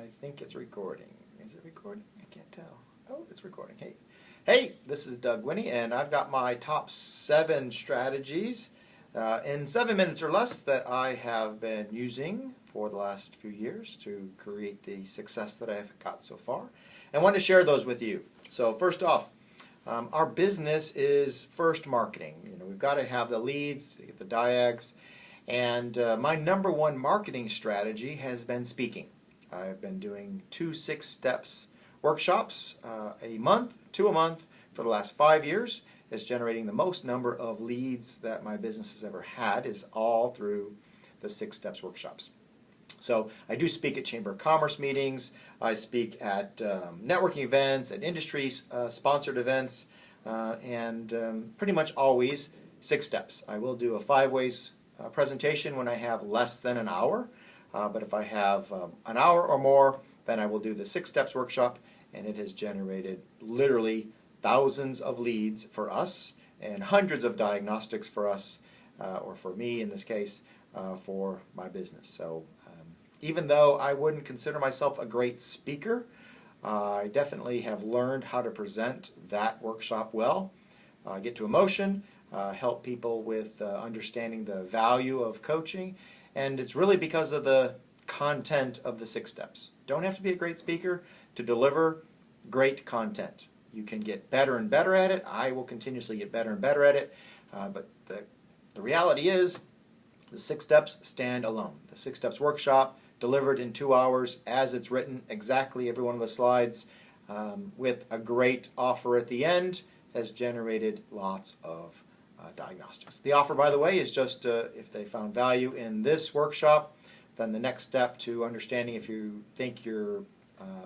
I think it's recording. Is it recording? I can't tell. Oh, it's recording. Hey, this is Doug Winnie, and I've got my top 7 strategies in 7 minutes or less that I have been using for the last few years to create the success that I've got so far. And I want to share those with you. So first off, our business is first marketing. We've got to have the leads, to get the diags, and my number one marketing strategy has been speaking. I've been doing 2 6 steps workshops a month for the last 5 years. It's generating the most number of leads that my business has ever had, is all through the 6 steps workshops. So I do speak at Chamber of Commerce meetings, I speak at networking events, at industry sponsored events, and pretty much always 6 steps. I will do a 5 ways presentation when I have less than an hour, but if I have an hour or more, then I will do the 6 steps workshop, and it has generated literally thousands of leads for us and hundreds of diagnostics for us, or for me in this case, for my business. So even though I wouldn't consider myself a great speaker, I definitely have learned how to present that workshop well, get to emotion, help people with understanding the value of coaching, and it's really because of the content of the 6 steps. Don't have to be a great speaker to deliver great content. You can get better and better at it. I will continuously get better and better at it, but the reality is the 6 steps stand alone. The 6 steps workshop delivered in 2 hours as it's written, exactly every one of the slides, with a great offer at the end, has generated lots of diagnostics. The offer, by the way, is just if they found value in this workshop, then the next step to understanding if you think you're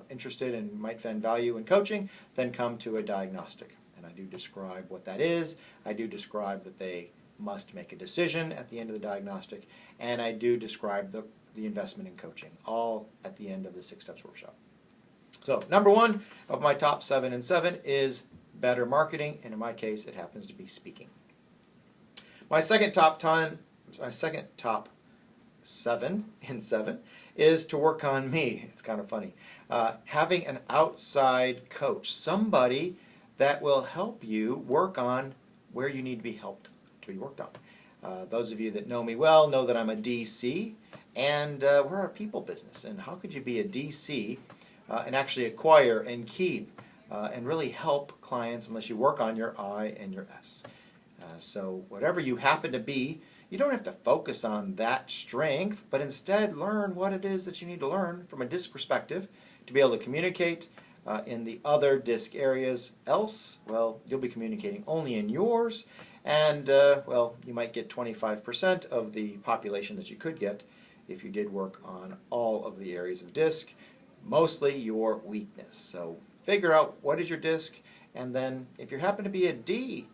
interested and might find value in coaching, then come to a diagnostic. And I do describe what that is. I do describe that they must make a decision at the end of the diagnostic, and I do describe the investment in coaching, all at the end of the 6 steps workshop. So number 1 of my top 7 in 7 is better marketing, and in my case it happens to be speaking. My second top 7 in 7 is to work on me. It's kind of funny. Having an outside coach, somebody that will help you work on where you need to be helped to be worked on. Those of you that know me well know that I'm a DC, and we're a people business. And how could you be a DC and actually acquire and keep and really help clients unless you work on your I and your S? So whatever you happen to be, you don't have to focus on that strength, but instead learn what it is that you need to learn from a DISC perspective to be able to communicate in the other DISC areas. Else, well, you'll be communicating only in yours, and well, you might get 25% of the population that you could get if you did work on all of the areas of DISC, mostly your weakness. So figure out what is your DISC, and then if you happen to be a D,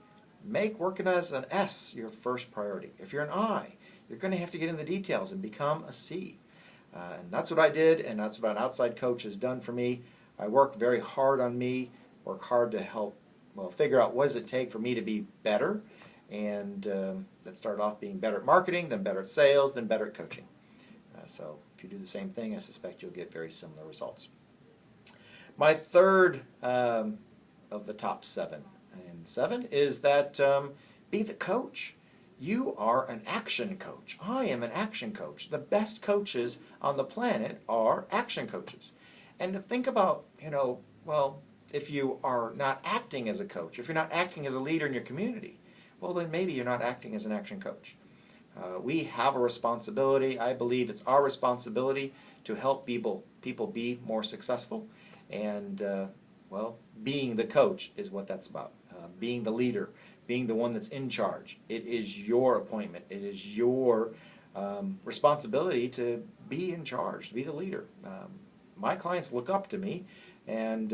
make working as an S your first priority. If you're an I, you're going to have to get in the details and become a C. And that's what I did, and that's what an outside coach has done for me. I work very hard on me, work hard to help, well, figure out what does it take for me to be better. And that started off being better at marketing, then better at sales, then better at coaching. So if you do the same thing, I suspect you'll get very similar results. My third of the top 7 in 7 is that be the coach. You are an action coach. I am an action coach. The best coaches on the planet are action coaches. And to think about, well, if you are not acting as a coach, if you're not acting as a leader in your community, well, then maybe you're not acting as an action coach. We have a responsibility. I believe it's our responsibility to help people be more successful. And, well, being the coach is what that's about. Being the leader, being the one that's in charge. It is your appointment. It is your responsibility to be in charge, to be the leader. My clients look up to me, and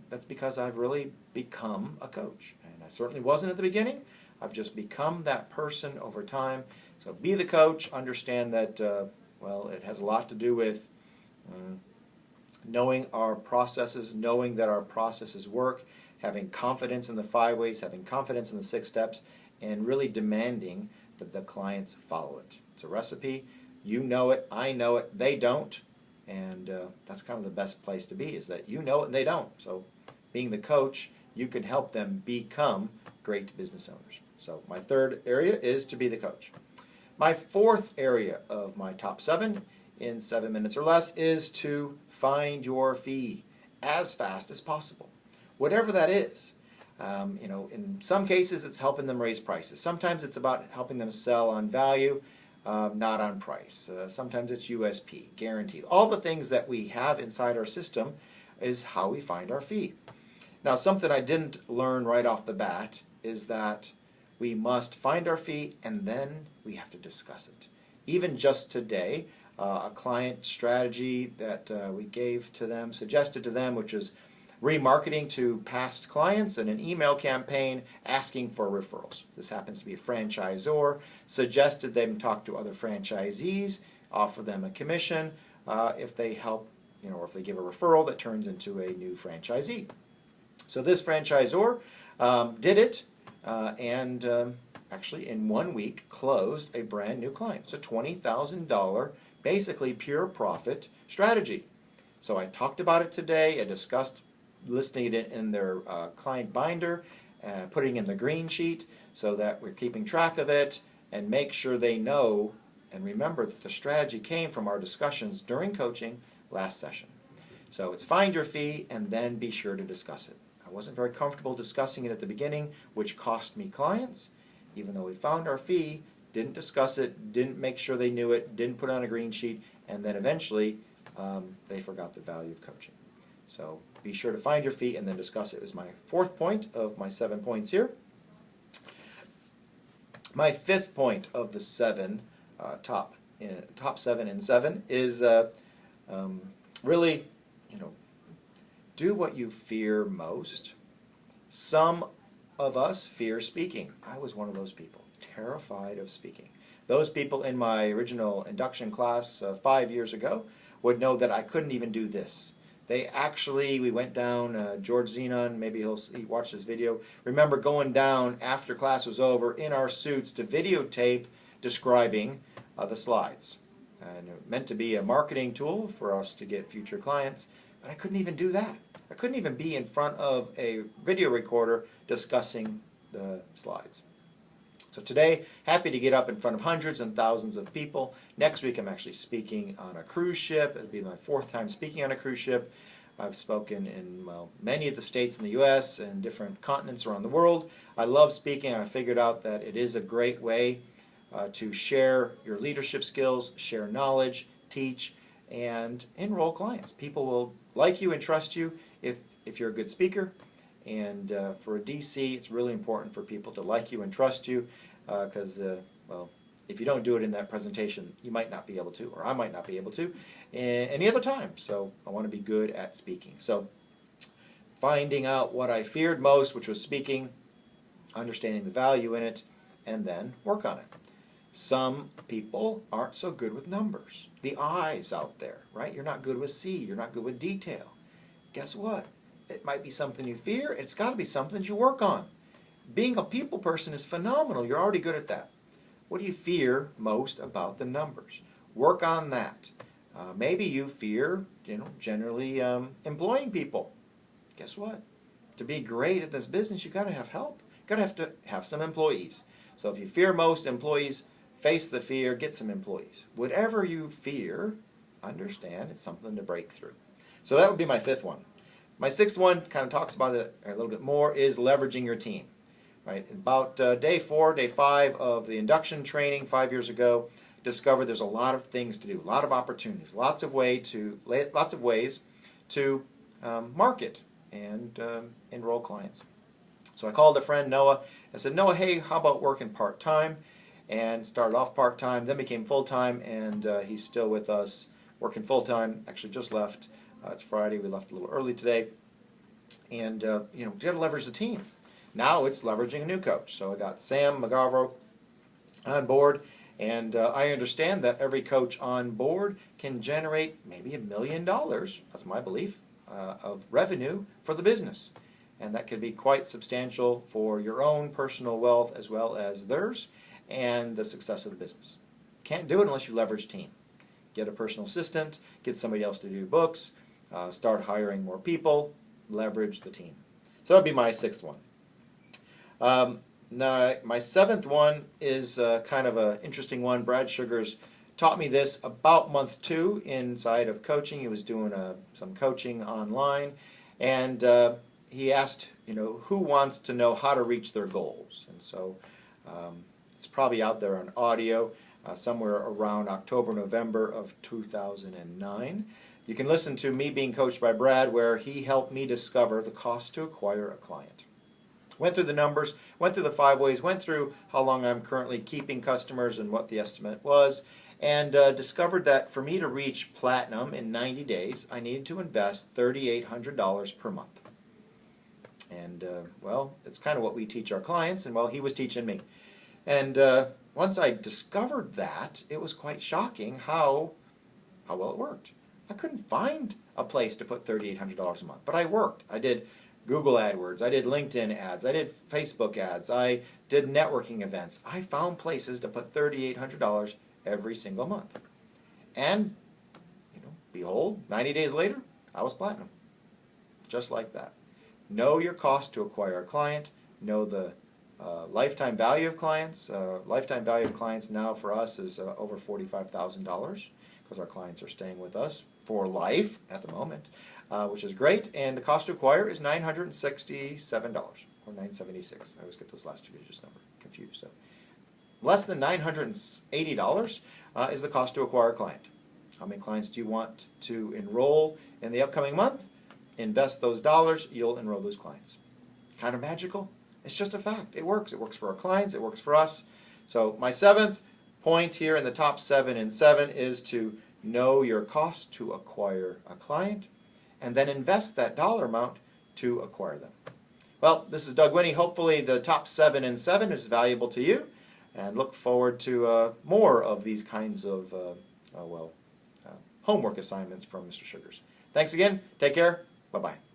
that's because I've really become a coach. And I certainly wasn't at the beginning. I've just become that person over time. So be the coach. Understand that, well, it has a lot to do with knowing our processes, knowing that our processes work, having confidence in the 5 ways, having confidence in the 6 steps, and really demanding that the clients follow it. It's a recipe. You know it. I know it. They don't. And that's kind of the best place to be, is that you know it and they don't. So being the coach, you can help them become great business owners. So my third area is to be the coach. My fourth area of my top 7 in 7 minutes or less is to find your fee as fast as possible. Whatever that is. In some cases it's helping them raise prices. Sometimes it's about helping them sell on value, not on price. Sometimes it's USP, guaranteed. All the things that we have inside our system is how we find our fee. Now, something I didn't learn right off the bat is that we must find our fee and then we have to discuss it. Even just today, a client strategy that we gave to them, suggested to them, which is remarketing to past clients and an email campaign asking for referrals. This happens to be a franchisor, suggested them talk to other franchisees, offer them a commission if they help, or if they give a referral that turns into a new franchisee. So this franchisor did it and actually in 1 week closed a brand new client. It's a $20,000 basically pure profit strategy. So I talked about it today. I discussed listing it in their client binder, putting in the green sheet so that we're keeping track of it and make sure they know and remember that the strategy came from our discussions during coaching last session. So it's find your fee and then be sure to discuss it. I wasn't very comfortable discussing it at the beginning, which cost me clients. Even though we found our fee, didn't discuss it, didn't make sure they knew it, didn't put it on a green sheet, and then eventually they forgot the value of coaching. So be sure to find your fee and then discuss it. It was my fourth point of my 7 points here. My fifth point of the top 7 in 7 is really, do what you fear most. Some of us fear speaking. I was one of those people, terrified of speaking. Those people in my original induction class 5 years ago would know that I couldn't even do this. We went down, George Zenon, maybe he'll watch this video, remember going down after class was over in our suits to videotape describing the slides. And it meant to be a marketing tool for us to get future clients, but I couldn't even do that. I couldn't even be in front of a video recorder discussing the slides. So today, happy to get up in front of hundreds and thousands of people. Next week I'm actually speaking on a cruise ship. It'll be my 4th time speaking on a cruise ship. I've spoken in many of the states in the U.S. and different continents around the world. I love speaking. I figured out that it is a great way to share your leadership skills, share knowledge, teach, and enroll clients. People will like you and trust you if you're a good speaker. And for a DC, it's really important for people to like you and trust you because, if you don't do it in that presentation, you might not be able to, or I might not be able to, any other time. So I want to be good at speaking. So finding out what I feared most, which was speaking, understanding the value in it, and then work on it. Some people aren't so good with numbers. The I's out there, right? You're not good with C. You're not good with detail. Guess what? It might be something you fear. It's got to be something you work on. Being a people person is phenomenal. You're already good at that. What do you fear most about the numbers? Work on that. Maybe you fear, generally employing people. Guess what? To be great at this business, you've got to have help. You've got to have some employees. So if you fear most employees, face the fear, get some employees. Whatever you fear, understand it's something to break through. So that would be my 5th one. My 6th one kind of talks about it a little bit more, is leveraging your team. Right? About day 4, day 5 of the induction training 5 years ago, discovered there's a lot of things to do, a lot of opportunities, lots of ways to market and enroll clients. So I called a friend, Noah, and said, Noah, hey, how about working part-time? And started off part-time, then became full-time, and he's still with us working full-time. Actually just left. It's Friday. We left a little early today. And, you got to leverage the team. Now it's leveraging a new coach. So I got Sam McGavro on board, and I understand that every coach on board can generate maybe $1 million, that's my belief, of revenue for the business. And that could be quite substantial for your own personal wealth as well as theirs and the success of the business. Can't do it unless you leverage team. get a personal assistant, get somebody else to do books, start hiring more people, leverage the team. So that would be my sixth one. Now, my seventh one is kind of an interesting one. Brad Sugars taught me this about month 2 inside of coaching. He was doing some coaching online, and he asked, who wants to know how to reach their goals? And so it's probably out there on audio somewhere around October, November of 2009. You can listen to me being coached by Brad, where he helped me discover the cost to acquire a client. Went through the numbers, went through the 5 ways, went through how long I'm currently keeping customers and what the estimate was, and discovered that for me to reach platinum in 90 days, I needed to invest $3,800 per month. And, well, it's kind of what we teach our clients, and, well, he was teaching me. And once I discovered that, it was quite shocking how well it worked. I couldn't find a place to put $3,800 a month, but I worked. I did Google AdWords, I did LinkedIn ads, I did Facebook ads, I did networking events. I found places to put $3,800 every single month. And, behold, 90 days later, I was platinum. Just like that. Know your cost to acquire a client. Know the lifetime value of clients. Lifetime value of clients now for us is over $45,000 because our clients are staying with us for life at the moment, which is great. And the cost to acquire is $967 or $976. I always get those last 2 digits confused. So less than $980 is the cost to acquire a client. How many clients do you want to enroll in the upcoming month? Invest those dollars, you'll enroll those clients. Kind of magical? It's just a fact. It works. It works for our clients. It works for us. So my 7th point here in the top 7 and 7 is to know your cost to acquire a client and then invest that dollar amount to acquire them. Well, this is Doug Winnie. Hopefully the top 7 and 7 is valuable to you, and look forward to more of these kinds of homework assignments from Mr. Sugars. Thanks again. Take care. Bye-bye.